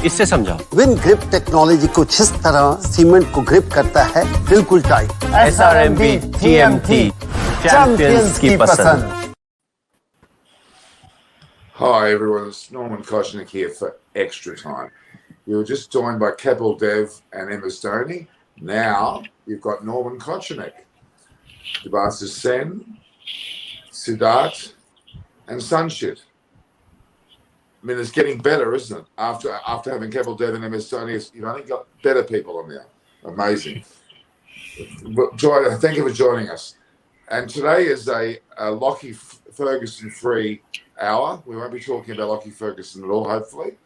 इससे समझाओ। Win grip technology कुछ इस तरह सीमेंट को ग्रिप करता है, बिल्कुल टाइट। SRMB TMT चैंपियंस की पसंद। Hi everyone, it's Norman Koshnick here for Extra Time. You were just joined by Kapil Dev and Emma Stoney. Now you've got Norman Koshnick, Debasa Sen, Siddharth, and Sunshit. I mean, it's getting better, isn't it? After having Kapil Dev and Emma Stoney, you've only got better people on there. Amazing. Thank you for joining us. And today is a Lockie Ferguson free hour. We won't be talking about Lockie Ferguson at all, hopefully.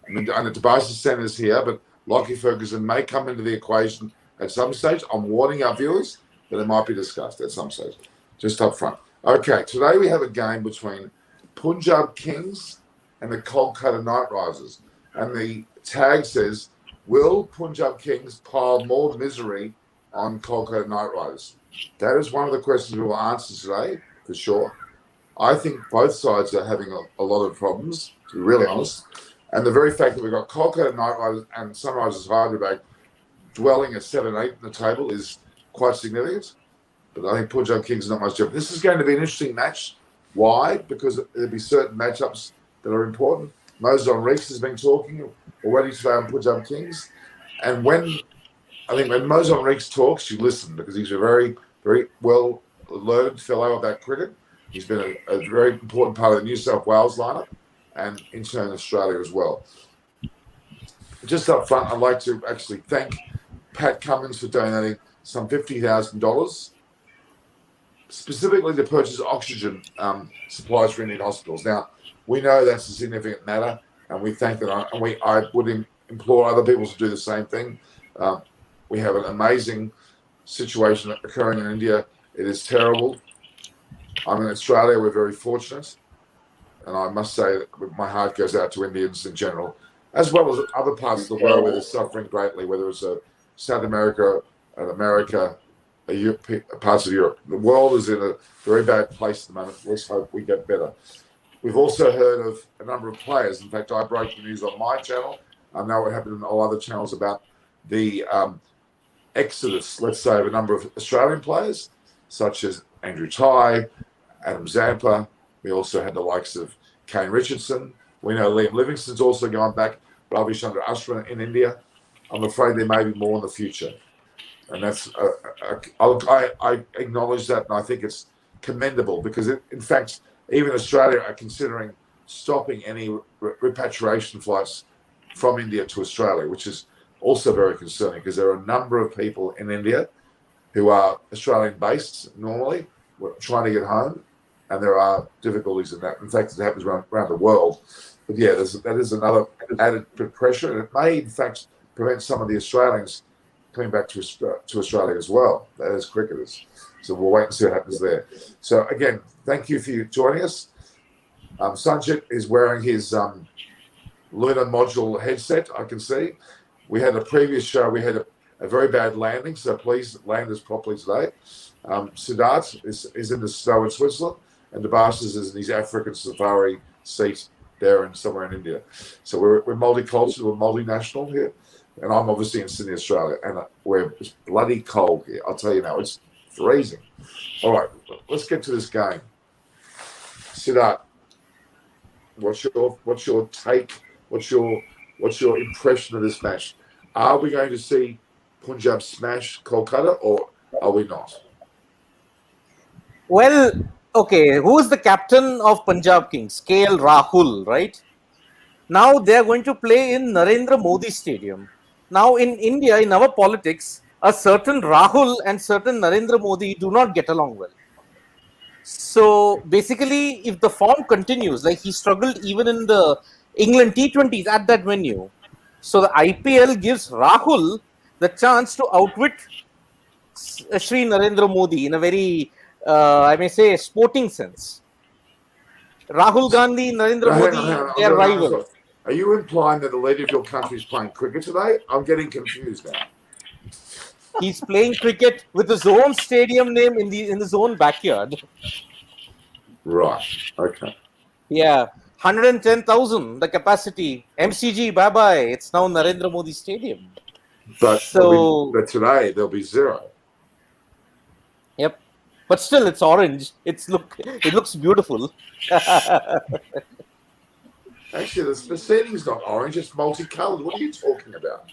I mean, and the Debasa Centre is here, but Lockie Ferguson may come into the equation at some stage. I'm warning our viewers that it might be discussed at some stage, just up front. Okay, today we have a game between Punjab Kings and the Kolkata Knight Riders. And the tag says, will Punjab Kings pile more misery on Kolkata Knight Riders? That is one of the questions we will answer today, for sure. I think both sides are having a lot of problems, to be really honest. And the very fact that we've got Kolkata Knight Riders and Sunrisers Hyderabad dwelling at 7-8 in the table is quite significant. But I think Punjab Kings are not much different. This is going to be an interesting match. Why? Because there'll be certain matchups that are important. Mozon Reeks has been talking already today on Punjab Kings. And when Mozon Reeks talks, you listen, because he's a very, very well-learned fellow about cricket. He's been a very important part of the New South Wales lineup and in turn Australia as well. Just up front, I'd like to actually thank Pat Cummins for donating some $50,000 specifically to purchase oxygen supplies for Indian hospitals. Now, we know that's a significant matter, and we thank that. And I would implore other people to do the same thing. We have an amazing situation occurring in India. It is terrible. I'm in Australia. We're very fortunate. And I must say that my heart goes out to Indians in general, as well as other parts of the world where they're suffering greatly, whether it's South America, parts of Europe. The world is in a very bad place at the moment. Let's hope we get better. We've also heard of a number of players. In fact, I broke the news on my channel. I know it happened on all other channels about the exodus, let's say, of a number of Australian players, such as Andrew Tye, Adam Zampa. We also had the likes of Kane Richardson. We know Liam Livingston's also gone back. Ravi Chandra Ashwin in India. I'm afraid there may be more in the future. And that's, I acknowledge that, and I think it's commendable because, in fact, even Australia are considering stopping any repatriation flights from India to Australia, which is also very concerning because there are a number of people in India who are Australian-based normally, trying to get home, and there are difficulties in that. In fact, it happens around the world. But yeah, that is another added pressure, and it may, in fact, prevent some of the Australians coming back to Australia as well, as cricketers. So we'll wait and see what happens there. So again, thank you for joining us. Sanjit is wearing his lunar module headset, I can see. We had a previous show, we had a very bad landing, so please land us properly today. Siddharth is in the snow in Switzerland, and Debasa is in his African safari seat there and somewhere in India. So we're multicultural, we're multinational here, and I'm obviously in Sydney, Australia, and it's bloody cold here. I'll tell you now, it's freezing. All right, let's get to this game. Siddharth, what's your take? What's your impression of this match? Are we going to see Punjab smash Kolkata, or are we not? Well, okay, who is the captain of Punjab Kings? KL Rahul, right? Now they are going to play in Narendra Modi Stadium. Now in India, in our politics, a certain Rahul and certain Narendra Modi do not get along well. So basically, if the form continues, like he struggled even in the England T20s at that venue, so the IPL gives Rahul the chance to outwit Shri Narendra Modi in a very, I may say, sporting sense. Rahul Gandhi, Narendra Modi, they are rivals. Are you implying that the leader of your country is playing cricket today? I'm getting confused now. He's playing cricket with his own stadium name in his own backyard. Right. Okay. Yeah. 110,000 the capacity. MCG, bye bye. It's now Narendra Modi Stadium. But So but today there'll be zero. yep, but still it's orange. It looks beautiful. Actually, the seating's not orange; it's multicolored. What are you talking about?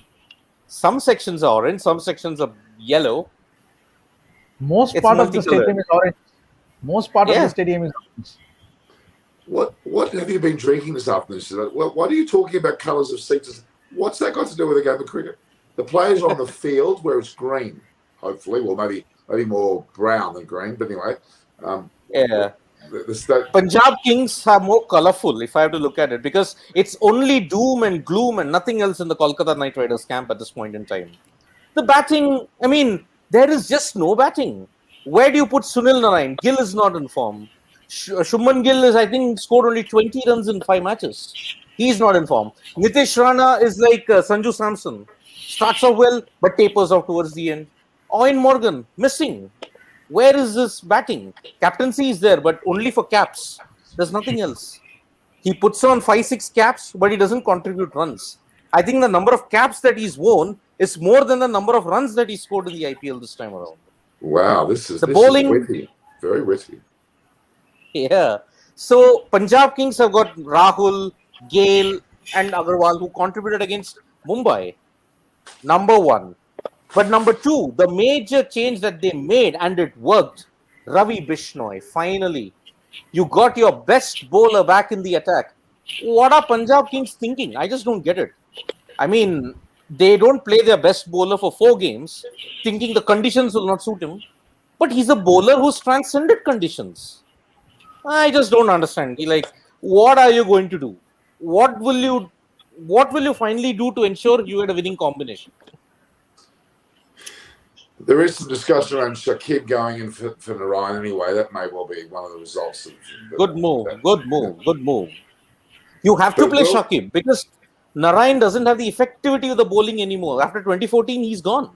Some sections are orange, some sections are yellow. Most It's part of the multicolored. stadium is orange. Most part of the Yeah. stadium is orange. What have you been drinking this afternoon? What are you talking about colours of seats? What's that got to do with the game of cricket? The players are on the field where it's green, hopefully. Well, maybe more brown than green, but anyway. Yeah. The Punjab Kings are more colorful if I have to look at it, because it's only doom and gloom and nothing else in the Kolkata Knight Riders camp at this point in time. The batting, I mean, there is just no batting. Where do you put Sunil Narayan? Gill is not in form. Shubman Gill is, I think, scored only 20 runs in 5 matches. He's not in form. Nitish Rana is like Sanju Samson. Starts off well, but tapers off towards the end. Owen Morgan, missing. Where is this batting? Captaincy is there, but only for caps. There's nothing else. He puts on 5, 6 caps, but he doesn't contribute runs. I think the number of caps that he's won is more than the number of runs that he scored in the IPL this time around. wow, this is bowling, witty, very witty. Yeah. So Punjab Kings have got Rahul, Gale, and Agarwal who contributed against Mumbai. Number one. But number two, the major change that they made, and it worked, Ravi Bishnoi, finally. You got your best bowler back in the attack. What are Punjab Kings thinking? I just don't get it. I mean, they don't play their best bowler for 4 games, thinking the conditions will not suit him. But he's a bowler who's transcended conditions. I just don't understand. Like, what are you going to do? What will you finally do to ensure you had a winning combination? There is some discussion around Shakib going in for Narayan anyway. That may well be one of the results. Good move. You have to play Shakib because Narayan doesn't have the effectivity of the bowling anymore. After 2014, he's gone.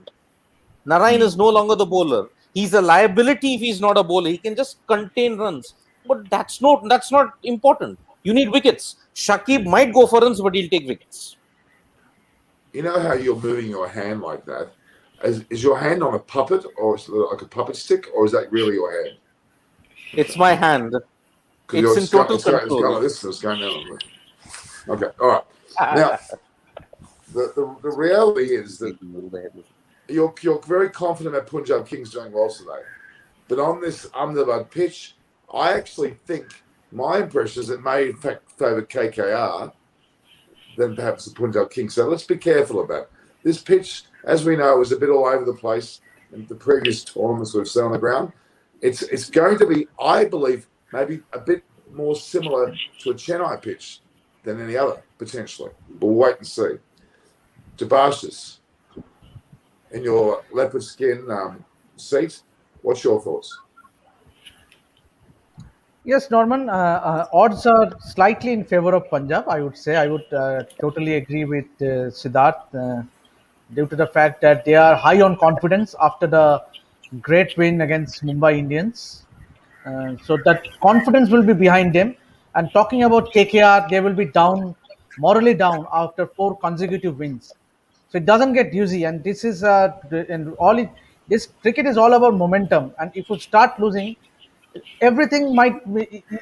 Narayan is no longer the bowler. He's a liability if he's not a bowler. He can just contain runs. But that's not important. You need wickets. Shakib might go for runs, but he'll take wickets. You know how you're moving your hand like that? Is your hand on a puppet, or is it like a puppet stick, or is that really your hand? It's my hand. It's in total control. It's going like this. It's going down. Okay, all right. Now, the reality is that you're very confident about Punjab Kings doing well today. But on this underbud pitch, I actually think my impression is it may in fact favour KKR than perhaps the Punjab Kings. So let's be careful about it. This pitch, as we know, was a bit all over the place in the previous tournaments we've seen on the ground. It's going to be, I believe, maybe a bit more similar to a Chennai pitch than any other, potentially. We'll wait and see. Jabashis, in your leopard skin seat, what's your thoughts? Yes, Norman. Odds are slightly in favor of Punjab. I would say I would totally agree with Siddharth due to the fact that they are high on confidence after the great win against Mumbai Indians. So that confidence will be behind them. And talking about KKR, they will be down, morally down after 4 consecutive wins. So it doesn't get easy, and this is this cricket is all about momentum. And if you start losing, everything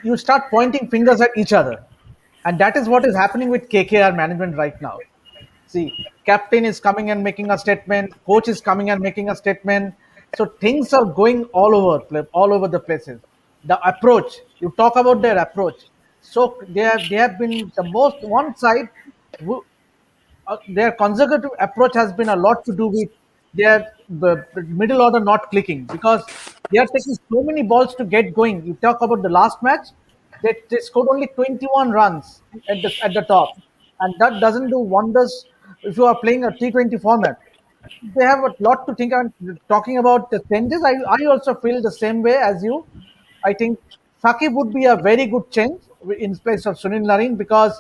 you start pointing fingers at each other, and that is what is happening with KKR management right now. See, captain is coming and making a statement, coach is coming and making a statement. So things are going all over the places. The approach, you talk about their approach. So they have been the most one side. Their conservative approach has been a lot to do with their the middle order not clicking, because they are taking so many balls to get going. You talk about the last match, they scored only 21 runs at the top, and that doesn't do wonders if you are playing a T20 format. They have a lot to think. And talking about the changes, I also feel the same way as you. I think Saqib would be a very good change in place of Sunil Narine, because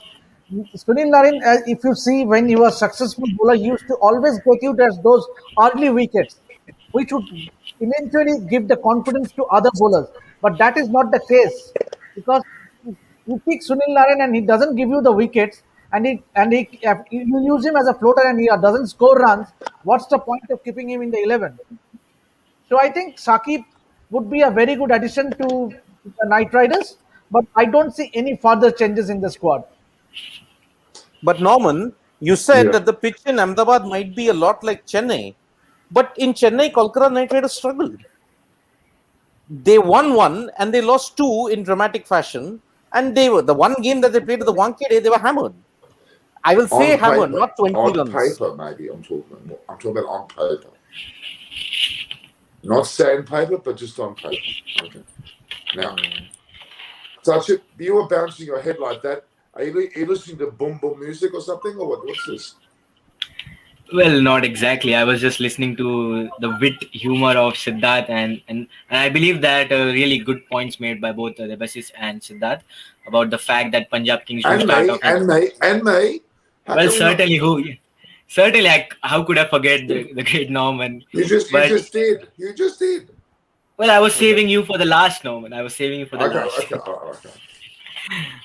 Sunil Narine, if you see when he was successful bowler, he used to always get you those early wickets, which would eventually give the confidence to other bowlers. But that is not the case, because you pick Sunil Narine and he doesn't give you the wickets, and you use him as a floater and he doesn't score runs. What's the point of keeping him in the 11? So I think Saqib would be a very good addition to the Knight Riders, but I don't see any further changes in the squad. But Norman, you said Yeah. that the pitch in Ahmedabad might be a lot like Chennai, but in Chennai, Kolkata Knight Riders struggled. They won one and they lost two in dramatic fashion, and they were the one game that they played at the Wankhede, they were hammered. I will say On hammered, paper, not 20 on runs. paper, maybe I'm talking about on paper, not sandpaper, but just on paper. Okay. Now, Sachit, you were bouncing your head like that. Are you listening to boom boom music or something, or what? What's this? Well, not exactly. I was just listening to the wit humor of Siddharth, and I believe that really good points made by both Debasis and Siddharth about the fact that Punjab Kings do And start me, off. and me, and me. How Well, can we not- certainly, how could I forget the great Norman? You just did. You just did. Well, I was saving you for the last, Norman. I was saving you for the last. Okay.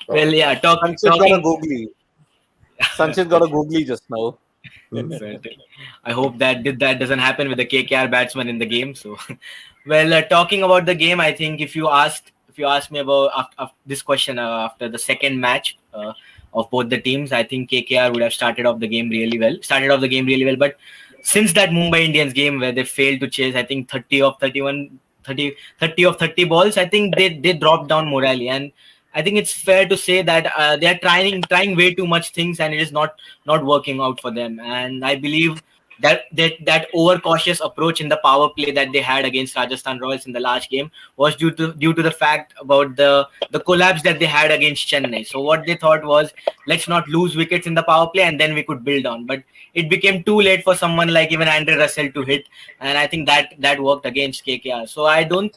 Well, yeah, Sanchit got a talking. googly. Sanchit got a googly just now. Certainly. I hope that doesn't happen with the KKR batsman in the game. So, well, talking about the game, I think if you asked me about after this question after the second match of both the teams, I think KKR would have started off the game really well. But since that Mumbai Indians game where they failed to chase, I think 30 of 31, 30 of 30 balls, I think they dropped down morally, and I think it's fair to say that they are trying way too much things, and it is not working out for them. And I believe that overcautious approach in the power play that they had against Rajasthan Royals in the last game was due to the fact about the collapse that they had against Chennai. So what they thought was, let's not lose wickets in the power play and then we could build on. But it became too late for someone like even Andre Russell to hit, and I think that worked against KKR. So I don't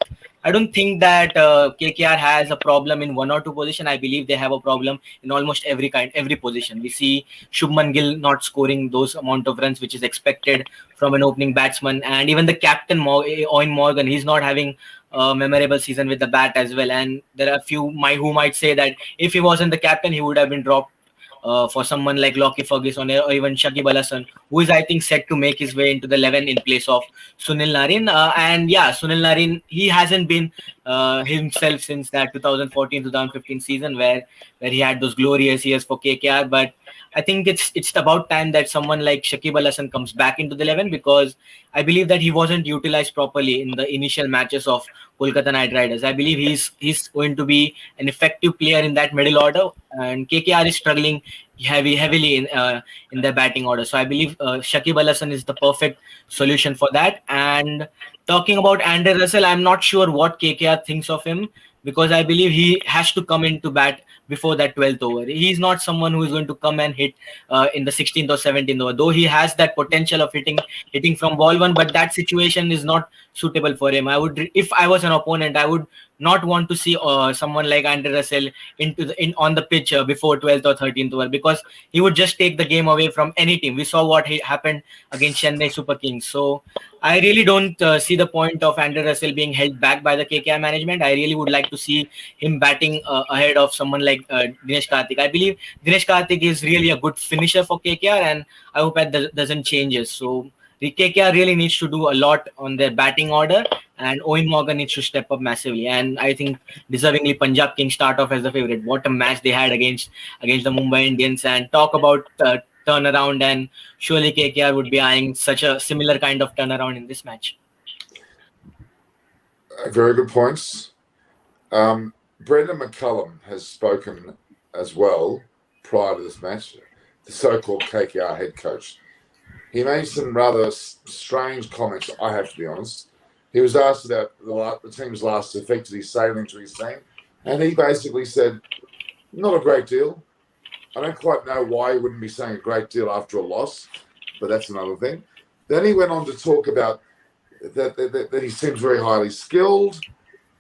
think that KKR has a problem in one or two position. I believe they have a problem in almost every position. We see Shubman Gill not scoring those amount of runs which is expected from an opening batsman, and even the captain Owen Morgan, he's not having a memorable season with the bat as well. And there are a few who might say that if he wasn't the captain, he would have been dropped for someone like Lockie Ferguson or even Shakib Al Hasan, who is I think set to make his way into the 11 in place of Sunil Narine. And yeah, Sunil Narine, he hasn't been himself since that 2014-2015 season where he had those glorious years for KKR. But I think it's about time that someone like Shakib Al Hasan comes back into the 11, because I believe that he wasn't utilized properly in the initial matches of Kolkata Knight Riders. I believe he's going to be an effective player in that middle order, and KKR is struggling heavily in their batting order. So I believe Shakib Al Hasan is the perfect solution for that. And talking about Andre Russell, I'm not sure what KKR thinks of him, because I believe he has to come into bat before that 12th over. He's not someone who is going to come and hit in the 16th or 17th over, though he has that potential of hitting from ball one, but that situation is not suitable for him. If I was an opponent, I would not want to see someone like Andre Russell on the pitch before 12th or 13th over, because he would just take the game away from any team. We saw what happened against Chennai Super Kings. So I really don't see the point of Andre Russell being held back by the KKR management. I really would like to see him batting ahead of someone like Dinesh Karthik. I believe Dinesh Karthik is really a good finisher for KKR, and I hope that doesn't change. So the KKR really needs to do a lot on their batting order, and Owen Morgan needs to step up massively. And I think deservingly Punjab Kings start off as the favorite. What a match they had against the Mumbai Indians, and talk about turnaround, and surely KKR would be eyeing such a similar kind of turnaround in this match. Very good points. Brendan McCullum has spoken as well prior to this match, the so-called KKR head coach. He made some rather strange comments, I have to be honest. He was asked about the team's last defeat that he's sailing to his team, and he basically said, not a great deal. I don't quite know why he wouldn't be saying a great deal after a loss, but that's another thing. Then he went on to talk about that he seems very highly skilled,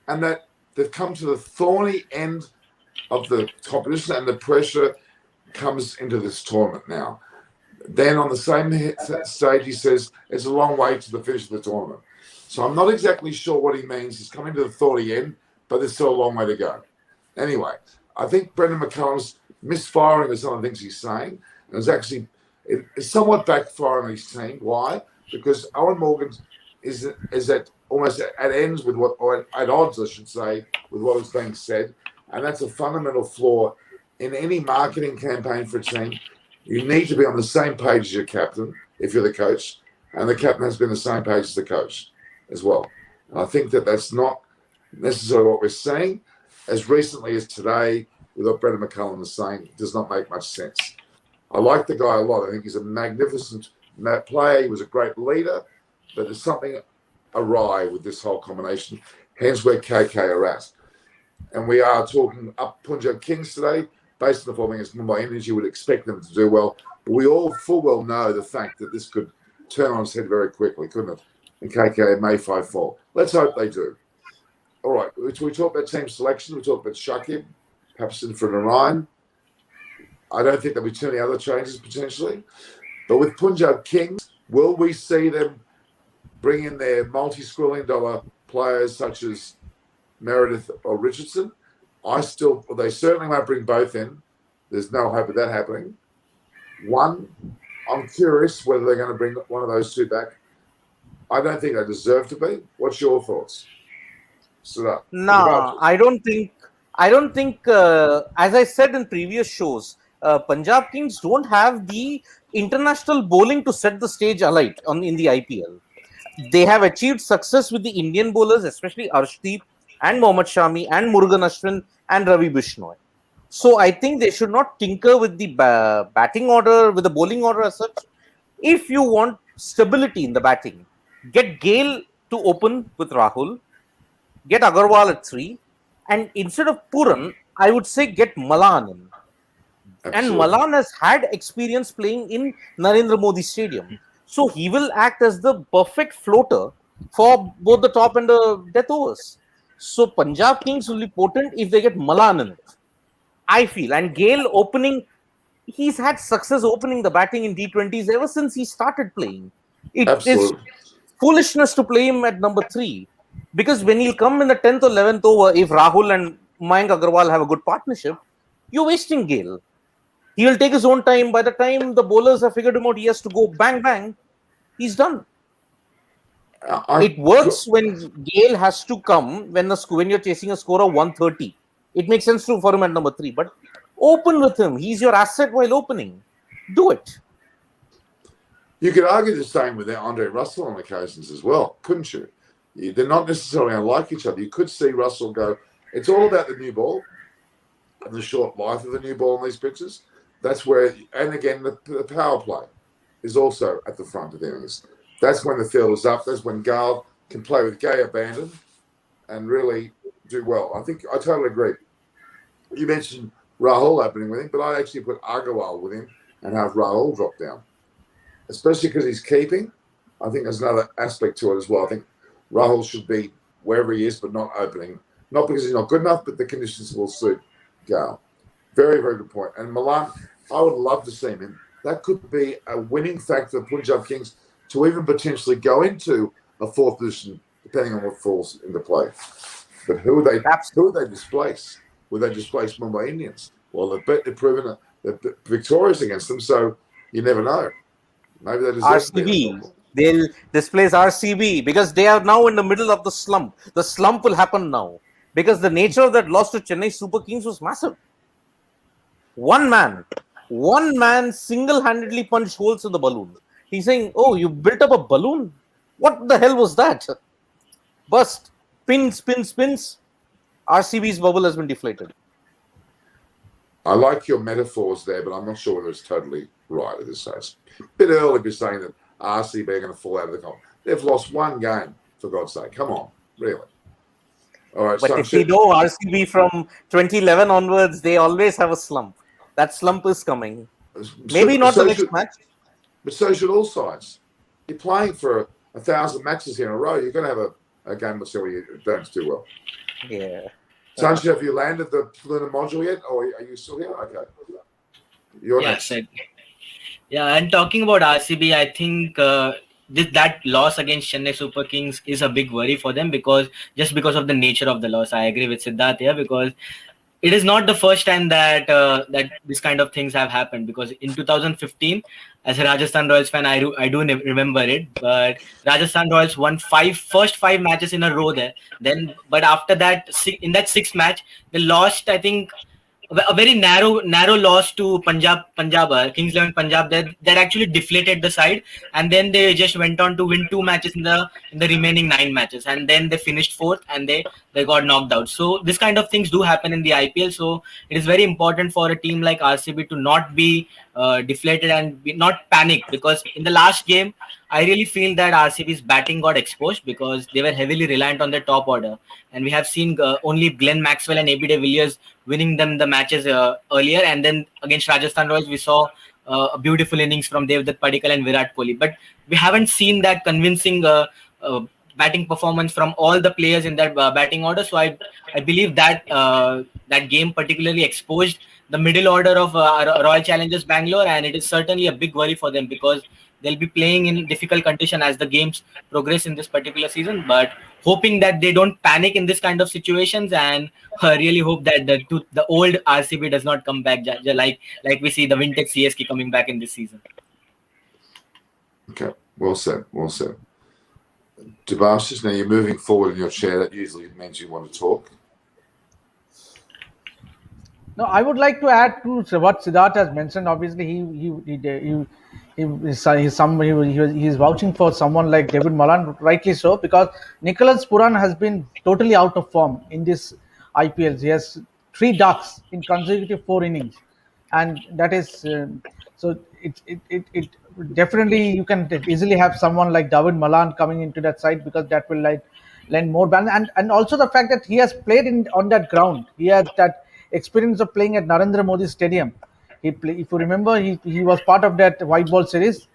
and that they've come to the thorny end of the competition, and the pressure comes into this tournament now. Then on the same stage, he says it's a long way to the finish of the tournament. So I'm not exactly sure what he means. He's coming to the thorny end, but there's still a long way to go. Anyway, I think Brendan McCullum's misfiring with some of the things he's saying, and it's somewhat backfiring on his team. Why? Because Owen Morgan is at almost at ends with what, or at odds, I should say, with what was being said, and that's a fundamental flaw in any marketing campaign for a team. You need to be on the same page as your captain if you're the coach, and the captain has been the same page as the coach as well. And I think that's not necessarily what we're seeing. As recently as today, with what Brendan McCullum is saying, does not make much sense. I like the guy a lot. I think he's a magnificent player. He was a great leader, but there's something awry with this whole combination, hence where KK are at. And we are talking up Punjab Kings today. Based on the performing against Mumbai Indians, you would expect them to do well. But we all full well know the fact that this could turn on its head very quickly, couldn't it? And KK may 5-4. Let's hope they do. All right, we talk about team selection. We talk about Shakib, perhaps in for Narayan. I don't think there'll be too many other changes potentially. But with Punjab Kings, will we see them bring in their multi-squillion dollar players such as Meredith or Richardson? They certainly won't bring both in. There's no hope of that happening. I'm curious whether they're going to bring one of those two back. I don't think they deserve to be. What's your thoughts? No, I don't think. As I said in previous shows, Punjab Kings don't have the international bowling to set the stage alight in the IPL. They have achieved success with the Indian bowlers, especially Arshdeep and Mohammad Shami and Murugan Ashwin and Ravi Bishnoi. So I think they should not tinker with the batting order, with the bowling order as such. If you want stability in the batting, get Gale to open with Rahul, get Agarwal at 3, and instead of Puran, I would say get Malan in. Absolutely. And Malan has had experience playing in Narendra Modi Stadium. So he will act as the perfect floater for both the top and the death overs. So Punjab Kings will be potent if they get Malan in it, I feel. And Gale opening, he's had success opening the batting in T20s ever since he started playing. It is foolishness to play him at number 3. Because when he'll come in the 10th or 11th over, if Rahul and Mayank Agarwal have a good partnership, you're wasting Gale. He will take his own time. By the time the bowlers have figured him out, he has to go bang, bang. He's done. It works when Gale has to come when you're chasing a score of 130. It makes sense for him at number 3. But open with him. He's your asset while opening. Do it. You could argue the same with Andre Russell on occasions as well, couldn't you? They're not necessarily unlike each other. You could see Russell go, it's all about the new ball and the short life of the new ball on these pitches. That's where, and again, the power play is also at the front of things. That's when the field is up. That's when Gale can play with gay abandon and really do well. I totally agree. You mentioned Rahul opening with him, but I actually put Agarwal with him and have Rahul drop down, especially because he's keeping. I think there's another aspect to it as well. I think Rahul should be wherever he is, but not opening. Not because he's not good enough, but the conditions will suit Gale. Very, very good point. And Malan, I would love to see him in. That could be a winning factor for Punjab Kings to even potentially go into a 4th position, depending on what falls into play. But who would they displace? Would they displace Mumbai Indians? Well, they've proven that they're victorious against them, so you never know. Maybe they deserve RCB. They'll displace RCB because they are now in the middle of the slump. The slump will happen now because the nature of that loss to Chennai Super Kings was massive. One man single-handedly punched holes in the balloon. He's saying, oh, you built up a balloon? What the hell was that? Burst. Spins. RCB's bubble has been deflated. I like your metaphors there, but I'm not sure whether it's totally right at this stage. A bit early to be saying that RCB are going to fall out of the comp. They've lost one game, for God's sake. Come on, really. All right. But if you know RCB from 2011 onwards, they always have a slump. That slump is coming. Maybe not the next match. But so should all sides. You're playing for 1,000 matches here in a row. You're going to have a game where you don't do well. Yeah. Sanjay, have you landed the lunar module yet? Or are you still here? Okay. You're next. Yeah, and talking about RCB, I think that loss against Chennai Super Kings is a big worry for them because of the nature of the loss. I agree with Siddharth here because it is not the first time that this kind of things have happened, because in 2015, as a Rajasthan Royals fan, I do remember it. But Rajasthan Royals won first five matches in a row there. Then, but after that, in that sixth match, they lost, I think, a very narrow loss to Punjab Kings 11 Punjab. That actually deflated the side, and then they just went on to win two matches in the remaining nine matches, and then they finished fourth, and they got knocked out. So this kind of things do happen in the IPL. So it is very important for a team like RCB to not be deflated and not panic, because in the last game, I really feel that RCB's batting got exposed because they were heavily reliant on their top order, and we have seen only Glenn Maxwell and AB de Villiers winning them the matches earlier, and then against Rajasthan Royals we saw a beautiful innings from Devdutt Padikkal and Virat Kohli, but we haven't seen that convincing uh, batting performance from all the players in that batting order. So I believe that that game particularly exposed the middle order of Royal Challengers Bangalore, and it is certainly a big worry for them because they'll be playing in difficult condition as the games progress in this particular season. But hoping that they don't panic in this kind of situations, and really hope that the old RCB does not come back, like we see the vintage CSK coming back in this season. Okay, well said, well said. Debashis, now you're moving forward in your chair. That usually means you want to talk. No, I would like to add to what Siddharth has mentioned. Obviously, he's vouching for someone like David Malan, rightly so, because Nicholas Puran has been totally out of form in this IPL. He has three ducks in consecutive four innings, and that is so. It definitely you can easily have someone like David Malan coming into that side, because that will like lend more balance, and also the fact that he has played in on that ground. He has that experience of playing at Narendra Modi Stadium. If you remember, he was part of that white ball series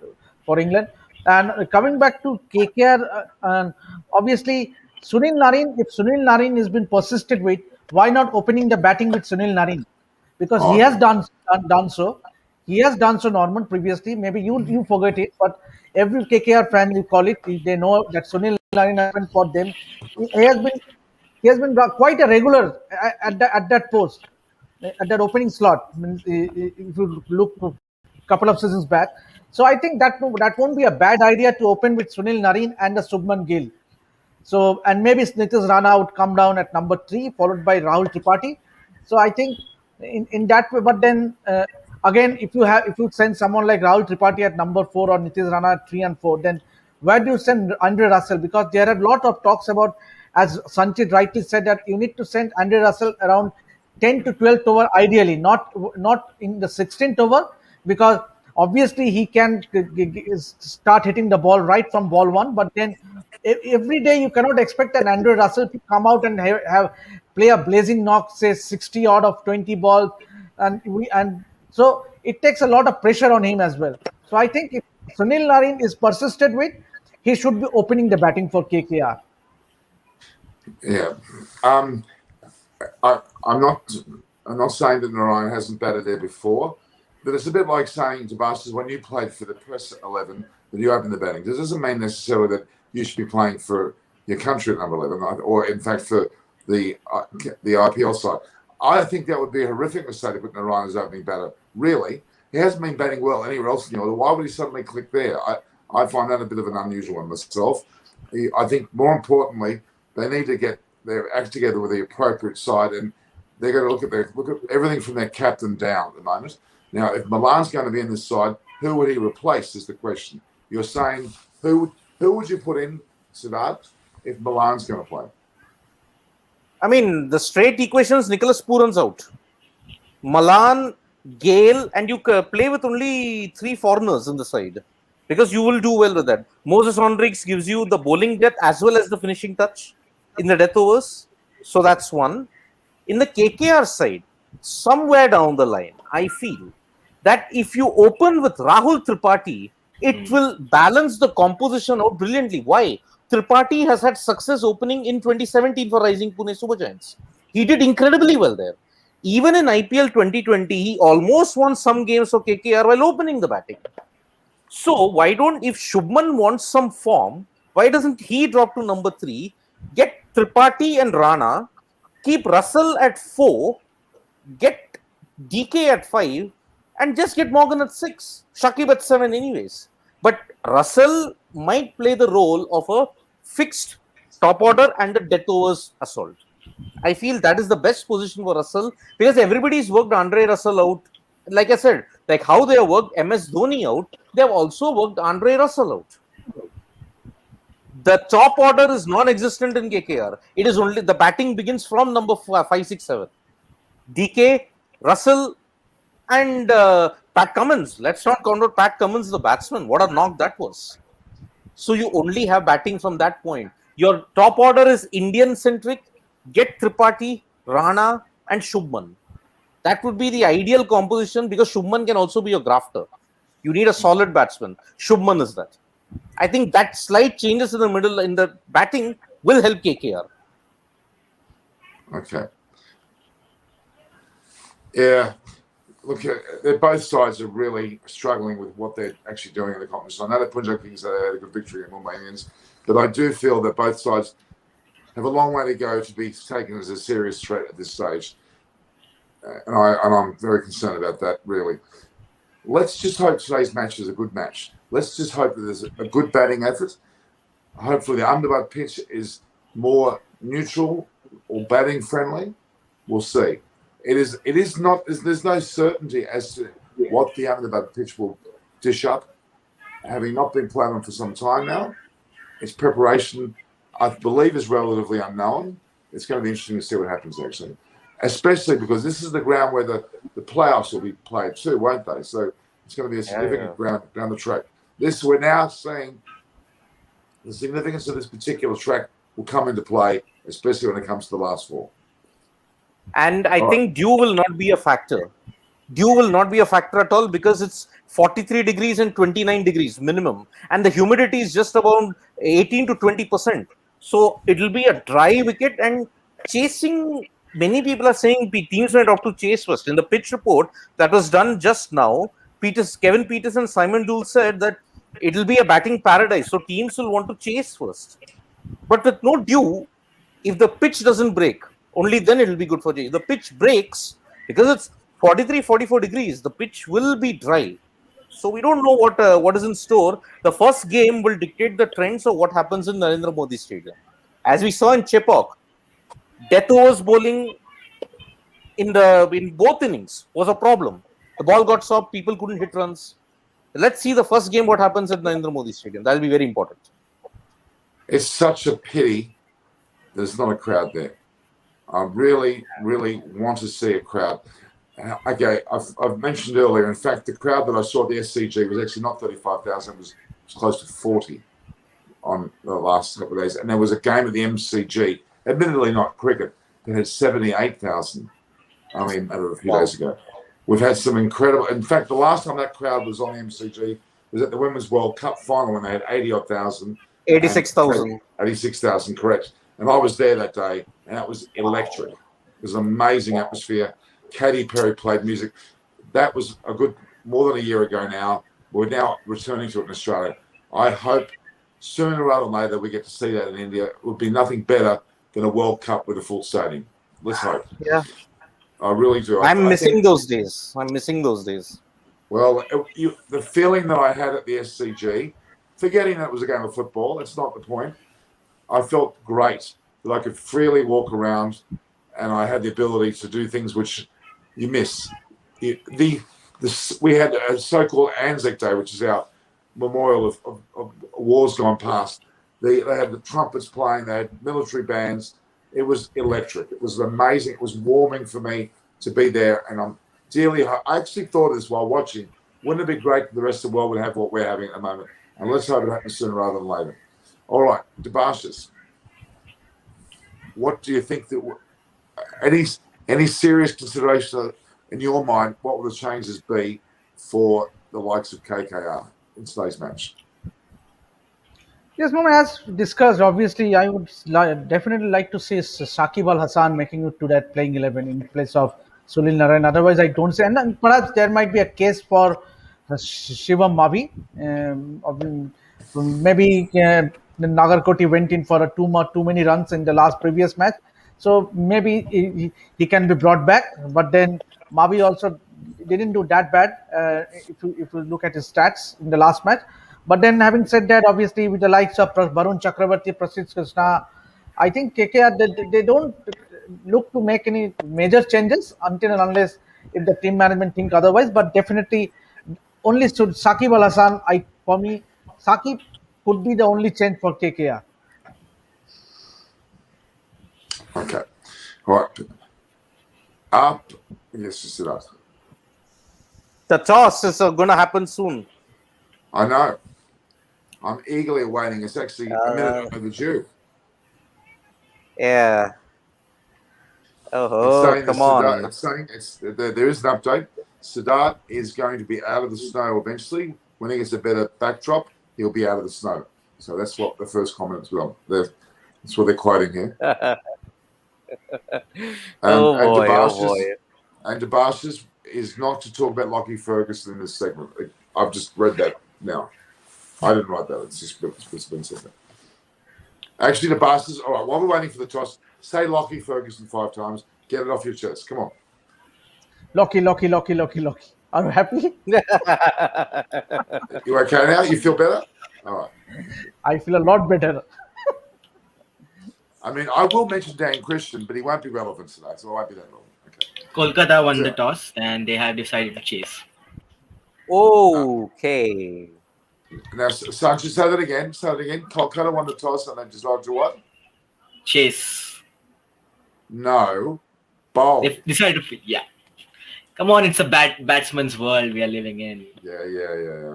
for England. And coming back to KKR, obviously Sunil Narine. If Sunil Narine has been persisted with, why not opening the batting with Sunil Narine? Because he has done so. He has done so, Norman, previously. Maybe you forget it, but every KKR fan, you call it, they know that Sunil Narine happened for them. He has been he has been quite a regular at that post, at that opening slot. If you look a couple of seasons back, so I think that won't be a bad idea to open with Sunil Narine and the Subman Gill. So, and maybe Nitish Rana would come down at number 3, followed by Rahul Tripathi. So I think in that way, but then again, if you send someone like Rahul Tripathi at number 4 or Nitish Rana at 3 and 4, then where do you send Andre Russell? Because there are a lot of talks about, as Sanchit rightly said, that you need to send Andre Russell around 10 to 12th over, ideally, not in the 16th over, because obviously he can start hitting the ball right from ball one, but then every day you cannot expect an Andre Russell to come out and have play a blazing knock, say 60 out of 20 balls, and so it takes a lot of pressure on him as well. So I think if Sunil Narine is persisted with, he should be opening the batting for KKR. Yeah, I'm not saying that Narayan hasn't batted there before, but it's a bit like saying to Busters, when you played for the press 11, that you opened the batting. This doesn't mean necessarily that you should be playing for your country at number 11, or in fact for the IPL side. I think that would be a horrific mistake to put Narayan as opening batter. Really, he hasn't been batting well anywhere else in the order. Why would he suddenly click there? I find that a bit of an unusual one myself. I think more importantly, they need to get their act together with the appropriate side, and they're going to look at everything from their captain down at the moment. Now, if Milan's going to be in this side, who would he replace is the question. You're saying who would you put in, Siddharth, if Milan's going to play? I mean, the straight equations, Nicholas Puran's out. Malan, Gale, and you play with only 3 foreigners in the side, because you will do well with that. Moses Hendricks gives you the bowling depth as well as the finishing touch in the death overs. So that's one. In the KKR side, somewhere down the line, I feel that if you open with Rahul Tripathi, it will balance the composition out brilliantly. Why? Tripathi has had success opening in 2017 for Rising Pune Super Giants. He did incredibly well there. Even in IPL 2020, he almost won some games for KKR while opening the batting. So why don't, if Shubman wants some form, why doesn't he drop to number 3, get Tripathi and Rana, keep Russell at 4, get DK at 5 and just get Morgan at 6, Shakib at 7 anyways. But Russell might play the role of a fixed top order and a death overs assault. I feel that is the best position for Russell because everybody's worked Andre Russell out. Like I said, like how they have worked MS Dhoni out, they have also worked Andre Russell out. The top order is non-existent in KKR. It is only the batting begins from number 5, 6, 7. DK, Russell, and Pat Cummins. Let's not count out Pat Cummins, the batsman. What a knock that was. So you only have batting from that point. Your top order is Indian centric. Get Tripathi, Rana, and Shubman. That would be the ideal composition because Shubman can also be a grafter. You need a solid batsman. Shubman is that. I think that slight changes in the middle in the batting will help KKR. Okay. Yeah. Look, both sides are really struggling with what they're actually doing in the competition. I know the Punjab Kings had a good victory in Mumbai Indians, but I do feel that both sides have a long way to go to be taken as a serious threat at this stage. And I'm very concerned about that, really. Let's just hope today's match is a good match. Let's just hope that there's a good batting effort. Hopefully the Ahmedabad pitch is more neutral or batting friendly. We'll see. It is not, there's no certainty as to what the Ahmedabad pitch will dish up. Having not been played on for some time now, its preparation, I believe, is relatively unknown. It's going to be interesting to see what happens, actually. Especially because this is the ground where the playoffs will be played too, won't they? So it's going to be a significant ground down the track. We're now seeing the significance of this particular track will come into play, especially when it comes to the last four. And I think dew will not be a factor. Dew will not be a factor at all because it's 43 degrees and 29 degrees minimum. And the humidity is just about 18 to 20%. So it will be a dry wicket and chasing. Many people are saying teams might opt to chase first. In the pitch report that was done just now, Kevin Peters and Simon Dool said that it will be a batting paradise. So teams will want to chase first. But with no dew, if the pitch doesn't break, only then it will be good for chase. If the pitch breaks, because it's 43, 44 degrees, the pitch will be dry. So we don't know what is in store. The first game will dictate the trends of what happens in Narendra Modi Stadium. As we saw in Chepauk, death overs bowling in both innings was a problem. The ball got stopped, people couldn't hit runs. Let's see the first game what happens at Narendra Modi Stadium. That will be very important. It's such a pity there's not a crowd there. I really, really want to see a crowd. Okay, I've mentioned earlier, in fact, the crowd that I saw at the SCG was actually not 35,000, it was close to 40 on the last couple of days. And there was a game at the MCG, admittedly not cricket, that had 78,000, a few days ago. We've had some incredible, in fact, the last time that crowd was on the MCG was at the Women's World Cup final when they had 80,000. 86,000. 86,000, correct. And I was there that day, and that was electric. It was an amazing atmosphere. Katy Perry played music. That was more than a year ago now. We're now returning to it in Australia. I hope sooner rather than later we get to see that in India. It would be nothing better than a World Cup with a full stadium. Let's hope. Yeah. I really do. I'm missing those days. Well, the feeling that I had at the SCG, forgetting that it was a game of football, that's not the point. I felt great that I could freely walk around and I had the ability to do things which you miss. We had a so-called Anzac Day, which is our memorial of wars gone past. They had the trumpets playing, they had military bands. It was electric. It was amazing. It was warming for me to be there. And I actually thought of this while watching. Wouldn't it be great if the rest of the world would have what we're having at the moment? And let's hope it happens sooner rather than later. All right, Debashis, what do you think that any serious consideration in your mind, what will the changes be for the likes of KKR in today's match? Yes, Mohammed, as discussed, obviously, I would definitely like to see Shakib Al Hassan making it to that playing 11 in place of Sunil Narayan. Otherwise, I don't see. And perhaps there might be a case for Shivam Mavi. Maybe Nagarkoti went in for too many runs in the previous match. So maybe he can be brought back. But then Mavi also didn't do that bad if you look at his stats in the last match. But then having said that, obviously with the likes of Barun Chakravarti, Prasidh Krishna, I think KKR they don't look to make any major changes until and unless if the team management think otherwise. But definitely only should Saqib Al Hasan. For me, Saqib could be the only change for KKR. Okay. All right. Up. Yes, you said that. The toss is going to happen soon. I know. I'm eagerly awaiting. It's actually a minute overdue. Yeah. It's Oh, saying come that on. it's saying there is an update. Sadat is going to be out of the snow eventually. When he gets a better backdrop, he'll be out of the snow. So that's what the first comment is. Well, that's what they're quoting here. Oh And boy, oh Debashis, boy. and Debashis is not to talk about Lockie Ferguson in this segment. I've just read that now. I didn't write that. It's just it's been said there. Actually, Debashis. All right. While we're waiting for the toss, say Lockie Ferguson 5 times. Get it off your chest. Come on. Lucky. Are you happy? You okay now? You feel better? All right. I feel a lot better. I mean, I will mention Dan Christian, but he won't be relevant today, so I won't be that relevant. Okay. Kolkata won So- the toss and they have decided to chase. Okay. Now, Sanchez, say that again. Say that again. Kolkata won the toss and they decided to what? Chase. No. Bowl. They decided to, yeah. Come on, it's a batsman's world we are living in. Yeah.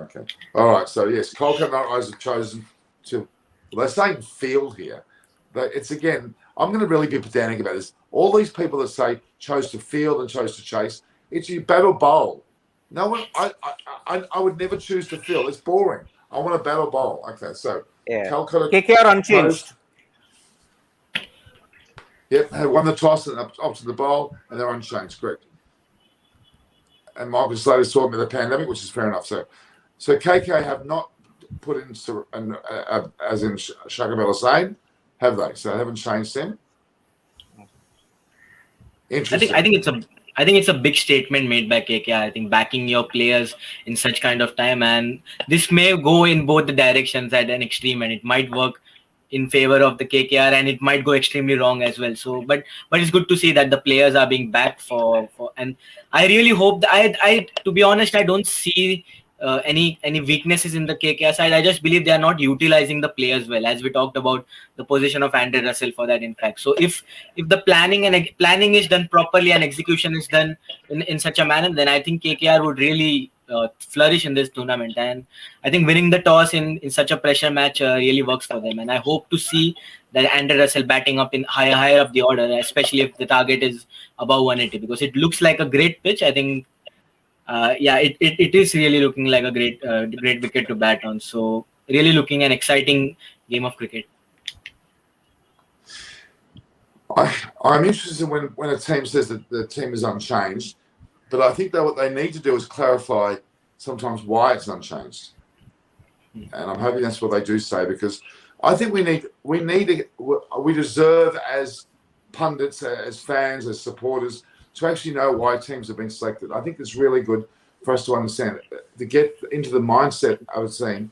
Okay. All right. So, yes, Kolkata Knight Riders have chosen to, well, they're saying field here. But it's again, I'm going to really be pedantic about this. All these people that say chose to field and chose to chase, it's you battle bowl. No one, I would never choose to field. It's boring. I want to battle bowl. Okay, so Yeah. Calcutta KKR unchanged. Yep, had won the toss and up to the bowl, and they're unchanged. Correct. And Michael Slater's talking about the pandemic, which is fair enough. So KK have not put in as in Shakib Al Hussain, have they? So they haven't changed them. Interesting. I think it's a big statement made by KKR. I think backing your players in such kind of time, and this may go in both the directions at an extreme, and it might work in favor of the KKR, and it might go extremely wrong as well. So, but it's good to see that the players are being backed for and I really hope that I to be honest, I don't see any weaknesses in the KKR side. I just believe they are not utilizing the players well, as we talked about the position of Andre Russell for that. In fact, so if the planning is done properly and execution is done in such a manner, then I think KKR would really flourish in this tournament. And I think winning the toss in such a pressure match really works for them. And I hope to see that Andre Russell batting up in higher up the order, especially if the target is above 180, because it looks like a great pitch. I think. It is really looking like a great wicket to bat on. So really looking an exciting game of cricket. I'm interested when a team says that the team is unchanged, but I think that what they need to do is clarify sometimes why it's unchanged. And I'm hoping that's what they do say, because I think we deserve as pundits, as fans, as supporters, to actually know why teams have been selected. I think it's really good for us to understand it, to get into the mindset of a team,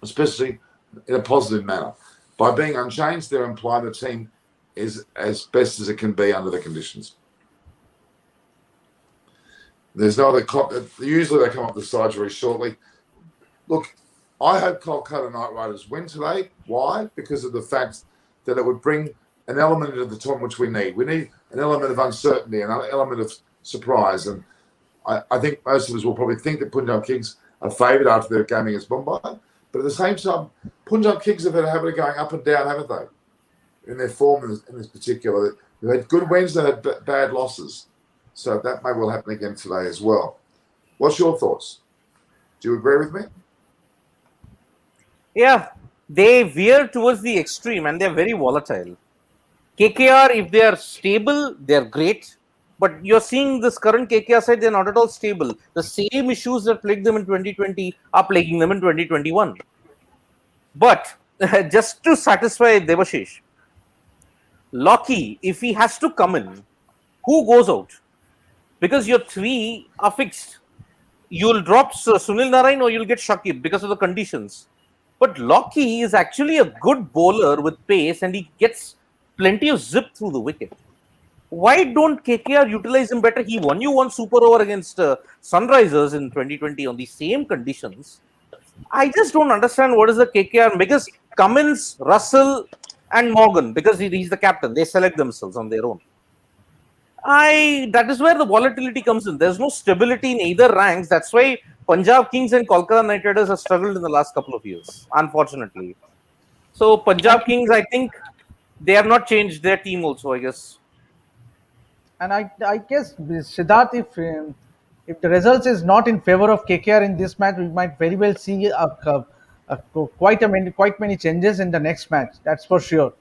especially in a positive manner. By being unchanged, they're implying the team is as best as it can be under the conditions. There's no other. Usually they come up the sides very shortly. Look, I hope Kolkata Knight Riders win today. Why? Because of the fact that it would bring an element into the tournament which we need. We need an element of uncertainty, an element of surprise. And I think most of us will probably think that Punjab Kings are favoured after their game against Mumbai. But at the same time, Punjab Kings have had a habit of going up and down, haven't they? In their form in this particular. They've had good wins, they've had bad losses. So that may well happen again today as well. What's your thoughts? Do you agree with me? Yeah, they veer towards the extreme and they're very volatile. KKR, if they are stable, they're great. But you're seeing this current KKR side, they're not at all stable. The same issues that plagued them in 2020 are plaguing them in 2021. But just to satisfy Devashish, Lockie, if he has to come in, who goes out? Because your three are fixed. You'll drop Sunil Narain or you'll get Shakib because of the conditions. But Lockie is actually a good bowler with pace and he gets plenty of zip through the wicket. Why don't KKR utilize him better? He won you one super over against Sunrisers in 2020 on the same conditions. I just don't understand what is the KKR because Cummins, Russell, and Morgan, because he's the captain, they select themselves on their own. That is where the volatility comes in. There's no stability in either ranks. That's why Punjab Kings and Kolkata Knight Riders have struggled in the last couple of years, unfortunately. So Punjab Kings, I think they have not changed their team also, I guess. And I guess Siddharth, if the results is not in favor of KKR in this match, we might very well see quite many changes in the next match. That's for sure,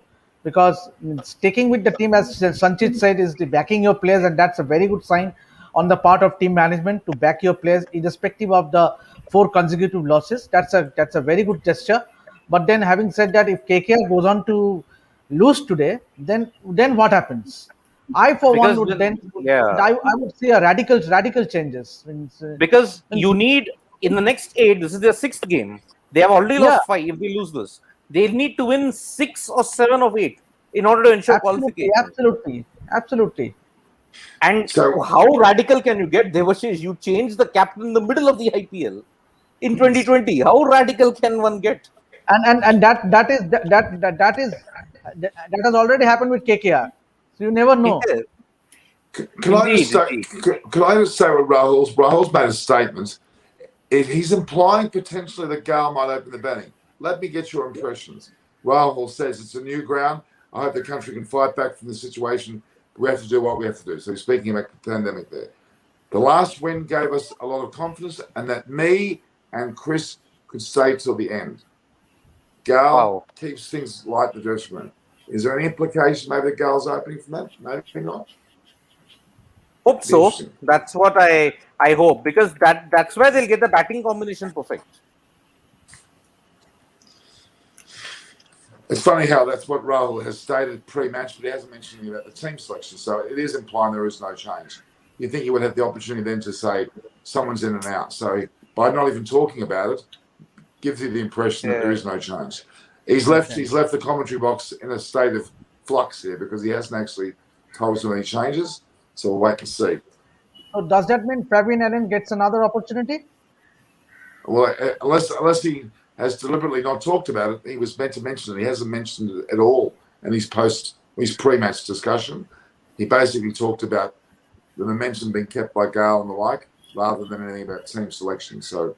because sticking with the team, as Sanchit said, is the backing your players, and that's a very good sign on the part of team management to back your players, irrespective of the 4 consecutive losses. That's a very good gesture. But then, having said that, if KKR goes on to lose today, then what happens? I, for one, Because would then yeah, I would see a radical changes. because you need in the next 8. This is their 6th game. They have already Yeah, lost 5. If they lose this, they need to win 6 or 7 of 8 in order to ensure absolutely, qualification. absolutely, absolutely. And So how radical can you get? Devashish, you change the captain in the middle of the IPL in 2020. How radical can one get? And that has already happened with KKR. So you never know. Yeah, can I just indeed, say? indeed. Can I just say what Rahul's made a statement. He's implying potentially that Gale might open the batting. Let me get your impressions. Rahul says it's a new ground. I hope the country can fight back from the situation. We have to do what we have to do. So he's speaking about the pandemic there. The last win gave us a lot of confidence, and that me and Chris could stay till the end. Gale Wow. keeps things light in the dressing room. Is there any implication maybe that Gale's opening from that? Maybe not. Hope Be so. interesting. That's what I hope, because that's where they'll get the batting combination perfect. It's funny how that's what Rahul has stated pre-match, but he hasn't mentioned anything about the team selection. So it is implying there is no change. You think he would have the opportunity then to say someone's in and out. So by not even talking about it, gives you the impression that there is no change. He's left the commentary box in a state of flux here because he hasn't actually told us any changes. So we'll wait and see. So does that mean Praveen Allen gets another opportunity? Well, unless he has deliberately not talked about it, he was meant to mention it. He hasn't mentioned it at all in his pre-match discussion. He basically talked about the momentum being kept by Gale and the like, rather than anything about team selection. So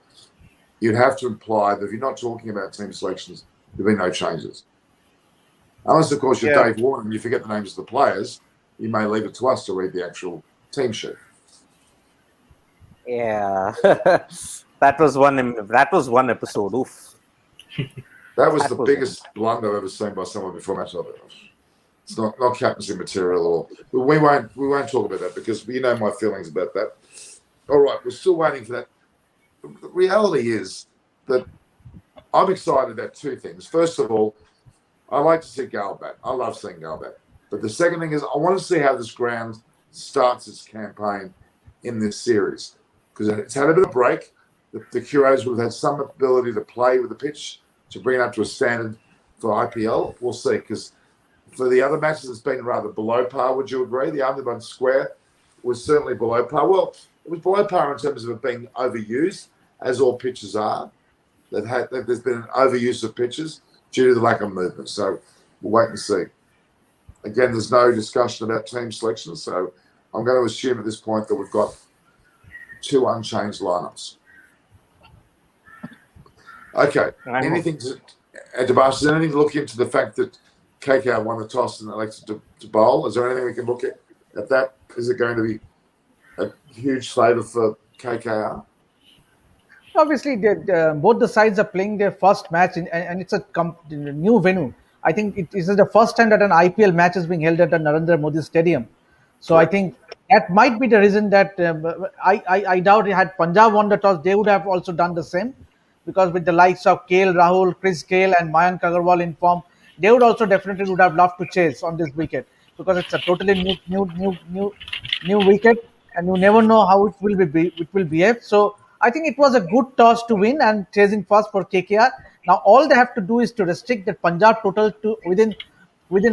you'd have to imply that if you're not talking about team selections, there'll be no changes. Unless, of course, you're Dave Warner and you forget the names of the players, you may leave it to us to read the actual team sheet. Yeah. That was one episode. Oof. That was the biggest blunder I've ever seen by someone before match of it. It's not captaincy material at all. But we won't talk about that because you know my feelings about that. All right, we're still waiting for that. The reality is that I'm excited about 2 things. First of all, I like to see Gale back. I love seeing Gale back. But the second thing is I want to see how this ground starts its campaign in this series because it's had a bit of a break. The curators would have had some ability to play with the pitch to bring it up to a standard for IPL. We'll see, because for the other matches, it's been rather below par. Would you agree? The Underbun Square was certainly below par. Well, it was below par in terms of it being overused, as all pitches are. There's been an overuse of pitches due to the lack of movement. So we'll wait and see. Again, there's no discussion about team selection, so I'm going to assume at this point that we've got 2 unchanged lineups. Okay. Anything to look into the fact that KKR won the toss and elected to bowl? Is there anything we can look at that? Is it going to be a huge favour for KKR? Obviously, both the sides are playing their first match, and it's a new venue. I think it is the first time that an IPL match is being held at the Narendra Modi Stadium. So I think that might be the reason that I doubt had Punjab won the toss, they would have also done the same, because with the likes of KL Rahul, Chris Gale, and Mayank Agarwal in form, they would also definitely would have loved to chase on this wicket, because it's a totally new wicket, and you never know how it will behave. So I think it was a good toss to win and chasing first for KKR. Now all they have to do is to restrict the Punjab total to within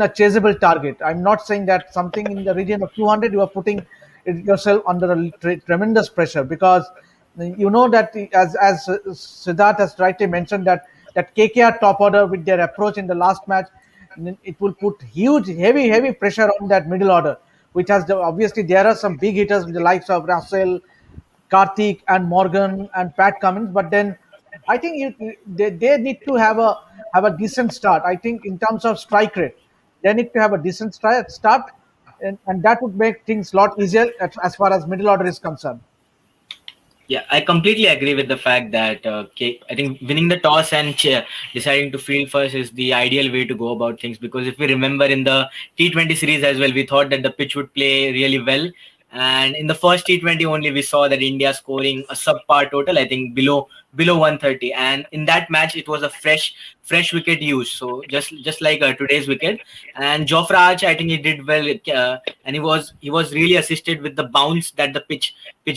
a chaseable target. I'm not saying that something in the region of 200 you are putting yourself under a tremendous pressure, because you know that as Siddharth has rightly mentioned, that KKR top order with their approach in the last match, it will put huge heavy pressure on that middle order, which has obviously there are some big hitters with the likes of Russell, Karthik and Morgan and Pat Cummins. But then I think they need to have a decent start. I think in terms of strike rate, they need to have a decent start, and that would make things a lot easier as far as middle order is concerned. Yeah, I completely agree with the fact that I think winning the toss and deciding to field first is the ideal way to go about things. Because if we remember in the T20 series as well, we thought that the pitch would play really well. And in the first T20 only, we saw that India scoring a subpar total, I think below 130. And in that match, it was a fresh wicket use. So just like today's wicket. And Jofra Archer, I think he did well, and he was really assisted with the bounce that the pitch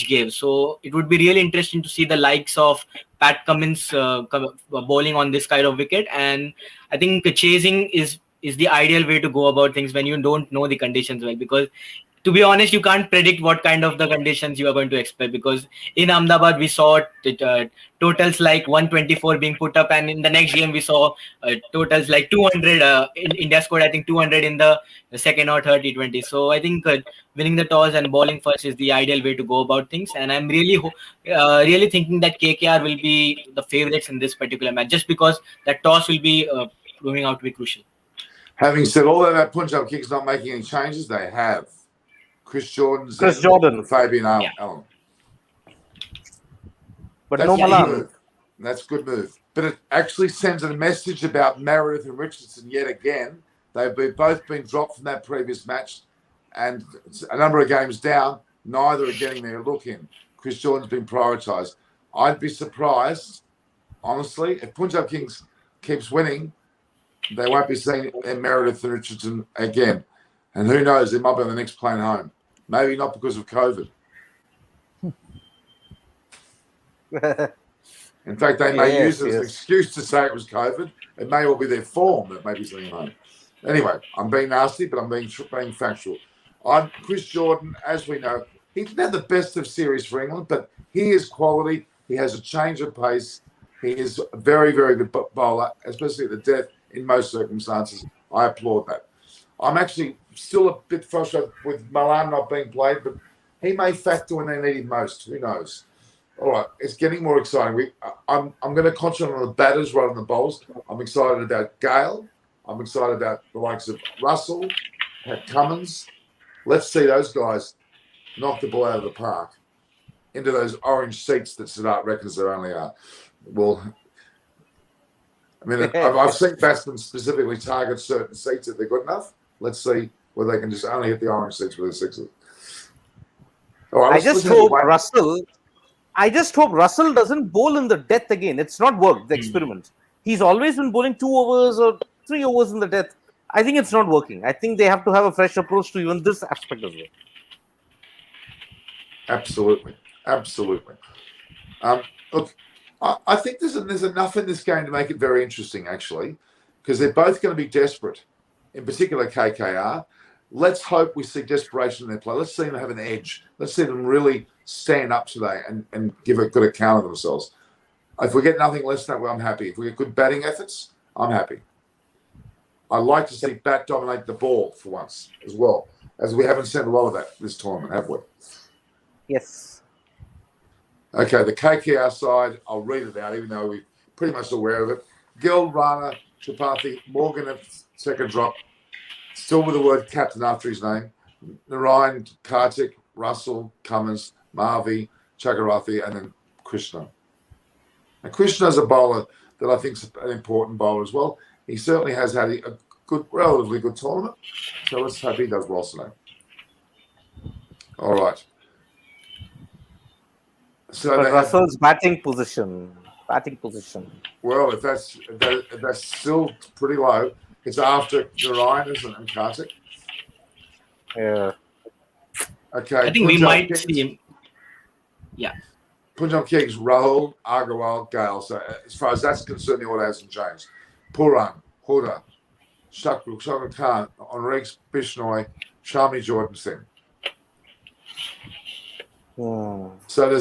gave. So it would be really interesting to see the likes of Pat Cummins bowling on this kind of wicket. And I think chasing is the ideal way to go about things when you don't know the conditions well, because to be honest, you can't predict what kind of the conditions you are going to expect, because in Ahmedabad we saw totals like 124 being put up, and in the next game we saw totals like 200. India scored, I think, 200 in the second or third T20. So I think winning the toss and bowling first is the ideal way to go about things, and I'm really thinking that KKR will be the favorites in this particular match, just because that toss will be proving out to be crucial. Having said all that about Punjab Kings not making any changes, they have. Chris Jordan, Fabian Allen. But That's no a good Malan. move. That's a good move. But it actually sends a message about Meredith and Richardson yet again. They've both been dropped from that previous match, and a number of games down, neither are getting their look in. Chris Jordan's been prioritised. I'd be surprised, honestly, if Punjab Kings keeps winning, they won't be seeing Meredith and Richardson again. And who knows, they might be on the next plane home. Maybe not because of COVID. In fact, they may use it as an excuse to say it was COVID. It may well be their form that may be sitting home. Anyway, I'm being nasty, but I'm being factual. Chris Jordan, as we know, he didn't have the best of series for England, but he is quality. He has a change of pace. He is a very, very good bowler, especially at the death in most circumstances. I applaud that. I'm actually still a bit frustrated with Malan not being played, but he may factor when they need him most. Who knows? All right, it's getting more exciting. I'm going to concentrate on the batters rather than the bowlers. I'm excited about Gale. I'm excited about the likes of Russell, Pat Cummins. Let's see those guys knock the ball out of the park into those orange seats that Siddharth reckons there only are. Well, I mean, I've seen batsmen specifically target certain seats if they're good enough. Let's see whether they can just only hit the orange seats with the sixes. All right, I just hope Russell doesn't bowl in the death again. It's not worked, the experiment. He's always been bowling 2 overs or 3 overs in the death. I think it's not working. I think they have to have a fresh approach to even this aspect as well. Absolutely. Look, I think there's enough in this game to make it very interesting, actually, because they're both going to be desperate, in particular KKR. Let's hope we see desperation in their play. Let's see them have an edge. Let's see them really stand up today and give a good account of themselves. If we get nothing less than that, well, I'm happy. If we get good batting efforts, I'm happy. I'd like to see bat dominate the ball for once as well, as we haven't seen a lot of that this tournament, have we? Yes. Okay, the KKR side, I'll read it out, even though we're pretty much aware of it. Gill, Rana, Chapathi, Morgan at second drop, still with the word captain after his name. Narayan, Karthik, Russell, Cummins, Marvi, Chakravarti, and then Krishna. Now, Krishna's a bowler that I think is an important bowler as well. He certainly has had a good, relatively good tournament. So let's hope he does well today. All right. So but Russell's batting position. Well, if that's still pretty low, It's after Narayan, isn't it, and Kartik? Yeah. Okay. I think we Punjab might Kings. see him. Yeah. Punjab Kings, Rahul, Agarwal, Gale. So as far as that's concerned, the order hasn't changed. Purang, Huda, Shaka Khan, Enrique Bishnoi, Shami Jordan Singh. So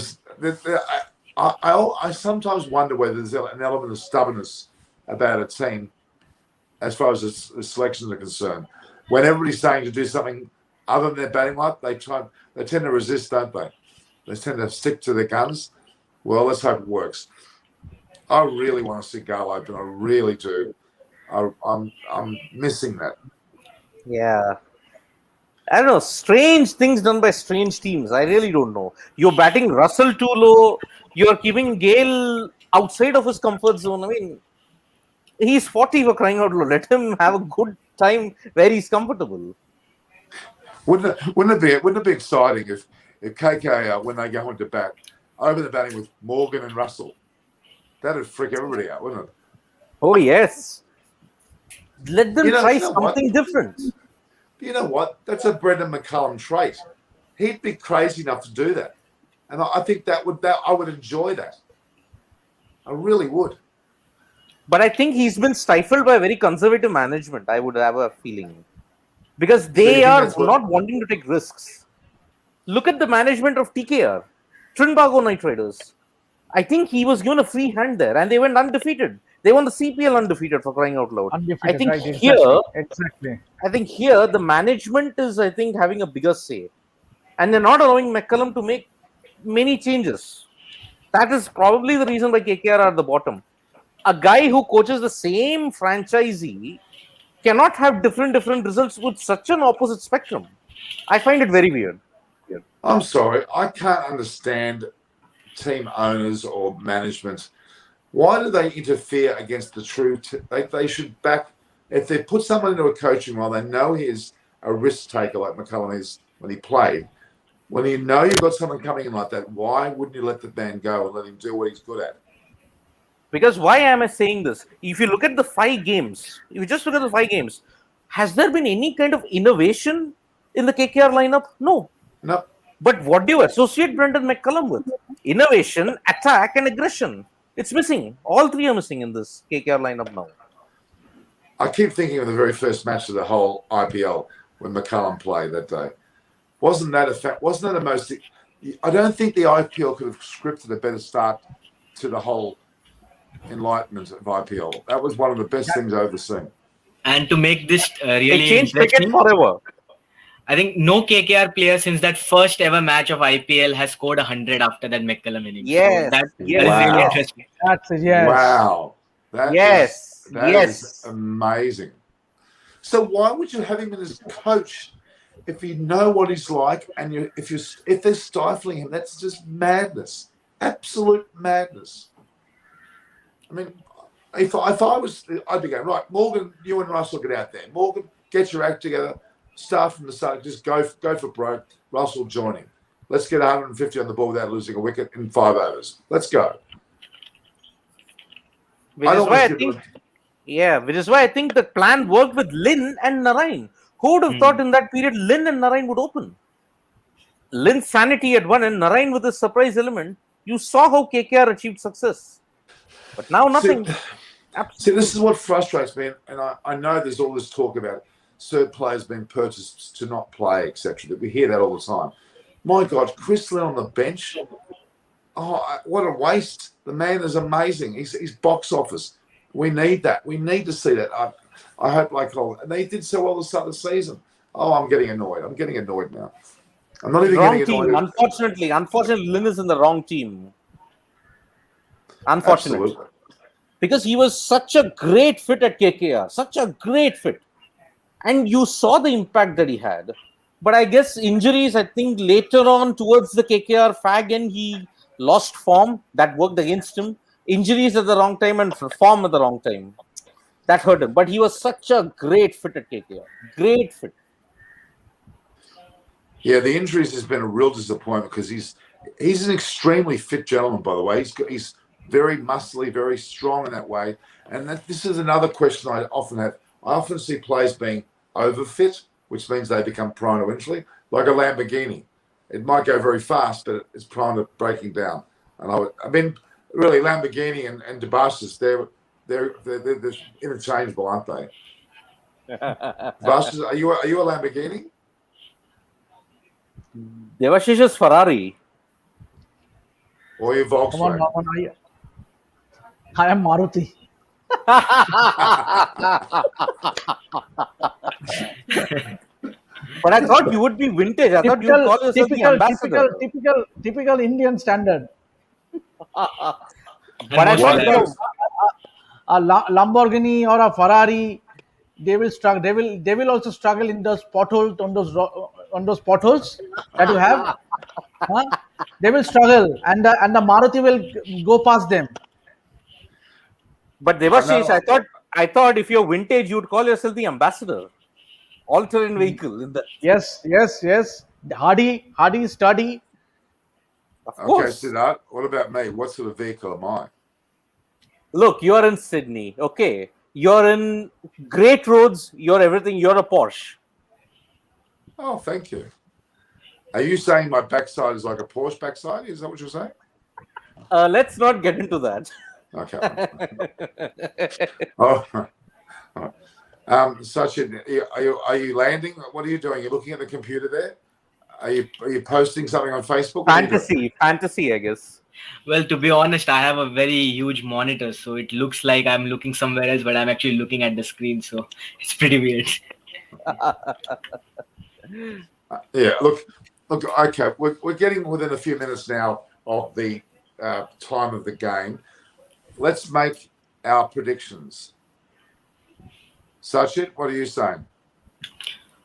I sometimes wonder whether there's an element of stubbornness about a team as far as the selections are concerned. When everybody's saying to do something other than their batting lineup, they tend to resist, don't they? They tend to stick to their guns. Well, let's hope it works. I really want to see Gale open. I really do. I'm missing that. Yeah. I don't know. Strange things done by strange teams. I really don't know. You're batting Russell too low. You're keeping Gale outside of his comfort zone. I mean, he's 40 for crying out loud. Let him have a good time where he's comfortable. Wouldn't it be exciting if KKR, when they go into bat, open the batting with Morgan and Russell? That'd freak everybody out, wouldn't it? Oh, yes. Let them try you know something different. You know what? That's a Brendan McCullum trait. He'd be crazy enough to do that, and I think I would enjoy that. I really would. But I think he's been stifled by very conservative management. I would have a feeling because they are not wanting to take risks. Look at the management of TKR, Trinbago Knight Riders. I think he was given a free hand there, and they went undefeated. They won the CPL undefeated, for crying out loud. Undefeated, I think right, exactly. I think here the management is, I think, having a bigger say, and they're not allowing McCullum to make many changes. That is probably the reason why KKR are at the bottom. A guy who coaches the same franchisee cannot have different results with such an opposite spectrum. I find it very weird. I'm sorry, I can't understand team owners or management. Why do they interfere against the true? They should back. If they put someone into a coaching role, they know he's a risk taker like McCullum is when he played. When you know you've got someone coming in like that, why wouldn't you let the man go and let him do what he's good at? Because why am I saying this? If you look at the 5 games, if you just look at the 5 games, has there been any kind of innovation in the KKR lineup? No. No. But what do you associate Brendan McCullum with? Innovation, attack, and aggression. It's missing. All 3 are missing in this KKR lineup now. I keep thinking of the very first match of the whole IPL when McCullum played that day. Wasn't that a fact? Wasn't that the most? I don't think the IPL could have scripted a better start to the whole enlightenment of IPL. That was one of the best things I've ever seen. And to make this really it changed cricket forever. I think no KKR player since that first ever match of IPL has scored 100 after that McCullum innings. Yes, so that is Wow. really interesting. That's it, yes. Wow. That is amazing. So why would you have him as coach if you know what he's like and if they're stifling him? That's just madness. Absolute madness. I mean, if I was, I'd be going, right, Morgan, you and Russell get out there. Morgan, get your act together. Start from the start. Just go for broke. Russell joining. Let's get 150 on the ball without losing a wicket in 5 overs. Let's go. Which is why I think the plan worked with Lynn and Narayan. Who would have thought in that period Lynn and Narayan would open? Lynn's sanity at one and Narayan with a surprise element. You saw how KKR achieved success. But now nothing. See, this is what frustrates me. And I know there's all this talk about certain players being purchased to not play, etc. We hear that all the time. My God, Chris Lynn on the bench. Oh, what a waste. The man is amazing. He's box office. We need that. We need to see that. I hope and they did so well to start the season. Oh, I'm getting annoyed. I'm getting annoyed now. I'm not even getting annoyed. Unfortunately, Lynn is in the wrong team. Unfortunately. Absolutely. Because he was such a great fit at KKR. Such a great fit. And you saw the impact that he had. But I guess injuries, I think later on towards the KKR fag end, he lost form. That worked against him. Injuries at the wrong time and form at the wrong time. That hurt him. But he was such a great fit at KKR. Great fit. Yeah, the injuries has been a real disappointment because he's an extremely fit gentleman, by the way. He's very muscly, very strong in that way. And this is another question I often have. I often see players being overfit, which means they become prone to injury, like a Lamborghini. It might go very fast, but it's prone to breaking down. And I mean, really, Lamborghini and Debashes, they're interchangeable, aren't they? Debashes, are you a Lamborghini? Devashish is Ferrari. Or are you Come on, Volkswagen? Norman. I am Maruti. But I thought you would be vintage. I thought you would Typical, call yourself the typical, ambassador. typical Indian standard. But I most thought players- A Lamborghini or a Ferrari, they will struggle. They will also struggle in those potholes on those potholes that you have. Huh? They will struggle, and the Maruti will go past them. But Devashish, I thought if you're vintage, you'd call yourself the ambassador. All-terrain vehicle in the Yes. Hardy, sturdy. of Okay, course. Siddharth, what about me? What sort of vehicle am I? Look, you're in Sydney. Okay. You're in great roads. You're everything. You're a Porsche. Oh, thank you. Are you saying my backside is like a Porsche backside? Is that what you're saying? Let's not get into that. Okay. Oh, Sachin, are you landing? What are you doing? You're looking at the computer there. Are you posting something on Facebook? What are you doing? Fantasy, I guess. Well, to be honest, I have a very huge monitor, so it looks like I'm looking somewhere else, but I'm actually looking at the screen, so it's pretty weird. Yeah. Look. Okay, we're getting within a few minutes now of the time of the game. Let's make our predictions. Sachin, what are you saying?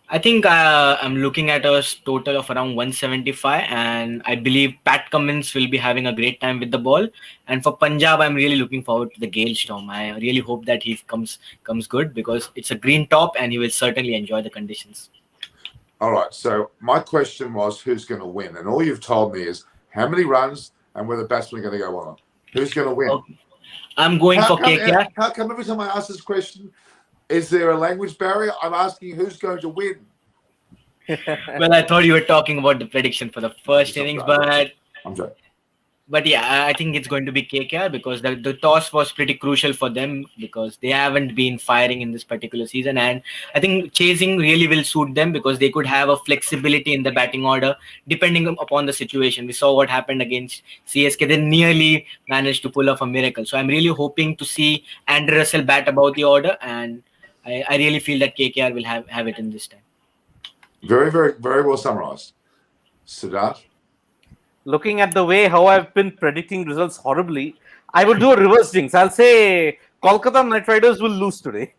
I think I'm looking at a total of around 175, and I believe Pat Cummins will be having a great time with the ball. And for Punjab, I'm really looking forward to the Gale Storm. I really hope that he comes good, because it's a green top and he will certainly enjoy the conditions. All right. So my question was, who's going to win? And all you've told me is how many runs and where the batsmen are going to go on. Who's going to win? Okay. I'm going for KKR. How come every time I ask this question, is there a language barrier? I'm asking who's going to win. Well, I thought you were talking about the prediction for the first innings, but I'm joking. But yeah, I think it's going to be KKR, because the toss was pretty crucial for them, because they haven't been firing in this particular season. And I think chasing really will suit them, because they could have a flexibility in the batting order depending upon the situation. We saw what happened against CSK. They nearly managed to pull off a miracle. So I'm really hoping to see Andrew Russell bat about the order. And I really feel that KKR will have it in this time. Very, very, very well summarized. Siddharth? Looking at the way how I've been predicting results horribly, I will do a reverse jinx. I'll say Kolkata Knight Riders will lose today.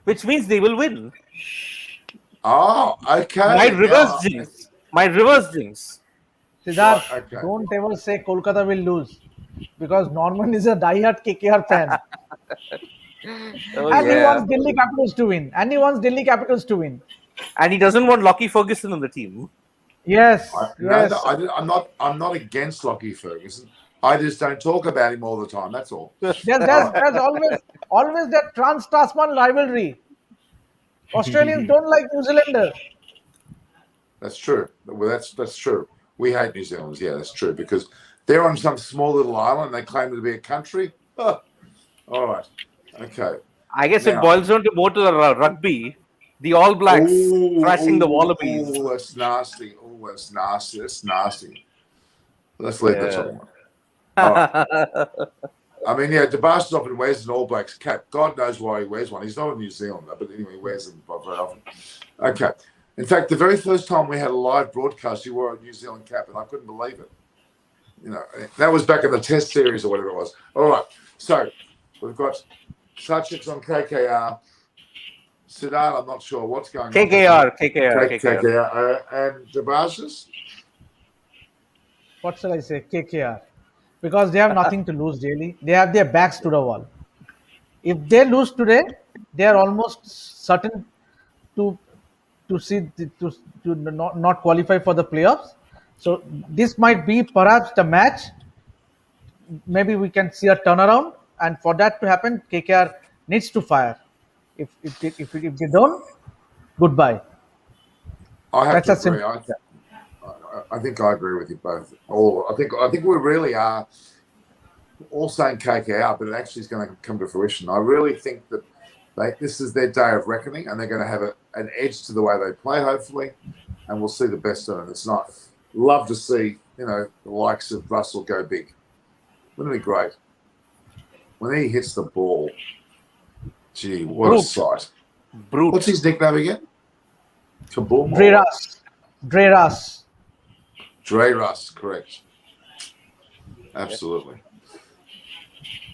Which means they will win. Oh, okay. My reverse jinx. My reverse jinx. Siddharth, Right, okay. don't ever say Kolkata will lose, because Norman is a diehard KKR fan. Oh, And he yeah. wants Delhi Capitals to win. And he doesn't want Lockie Ferguson on the team. Yes. No, I'm not against Lockie Ferguson. I just don't talk about him all the time. That's all. There's always that Trans-Tasman rivalry. Australians don't like New Zealanders. That's true. Well, that's true. We hate New Zealanders. Yeah, that's true, because they're on some small little island. They claim to be a country. Oh, all right. Okay. I guess it Now- boils down to more to the rugby. The All Blacks thrashing the Wallabies. Oh, that's nasty. Oh, that's nasty. That's nasty. Let's leave that alone. All right. I mean, yeah, Debashes often wears an All Blacks cap. God knows why he wears one. He's not a New Zealander, but anyway, he wears them very often. Okay. In fact, the very first time we had a live broadcast, he wore a New Zealand cap, and I couldn't believe it. You know, that was back in the Test series or whatever it was. All right. So we've got Sachik's on KKR. Siddharth, I'm not sure what's going on. KKR. And Debashes? What shall I say? KKR. Because they have nothing to lose, really. They have their backs to the wall. If they lose today, they are almost certain to not qualify for the playoffs. So this might be perhaps the match. Maybe we can see a turnaround, and for that to happen, KKR needs to fire. If they don't, goodbye. I have That's to a agree. simple. I think I agree with you both. I think we really are all saying KKR, but it actually is going to come to fruition. I really think that this is their day of reckoning, and they're going to have an edge to the way they play, hopefully, and we'll see the best of it. It's not love to see the likes of Russell go big. Wouldn't it be great when he hits the ball? Gee, what a Brute. sight! Brute. What's his nickname again? Kaboom. Dreras. Dre Russ, correct. Absolutely.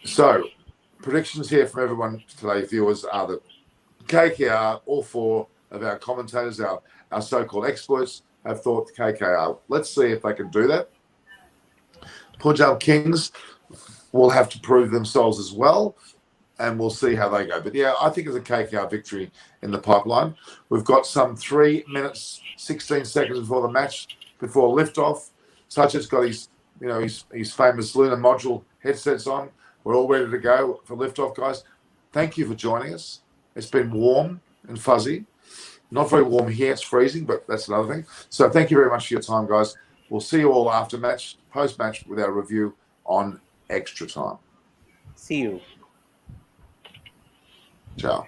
So, predictions here from everyone today, viewers, are that KKR, all four of our commentators, our so-called experts, have thought KKR. Let's see if they can do that. Punjab Kings will have to prove themselves as well, and we'll see how they go. But yeah, I think it's a KKR victory in the pipeline. We've got some 3 minutes, 16 seconds before the match, before liftoff. Sachin's got his famous lunar module headsets on. We're all ready to go for liftoff, guys. Thank you for joining us. It's been warm and fuzzy. Not very warm here. It's freezing, but that's another thing. So thank you very much for your time, guys. We'll see you all after match, post-match with our review on Extra Time. See you. Ciao.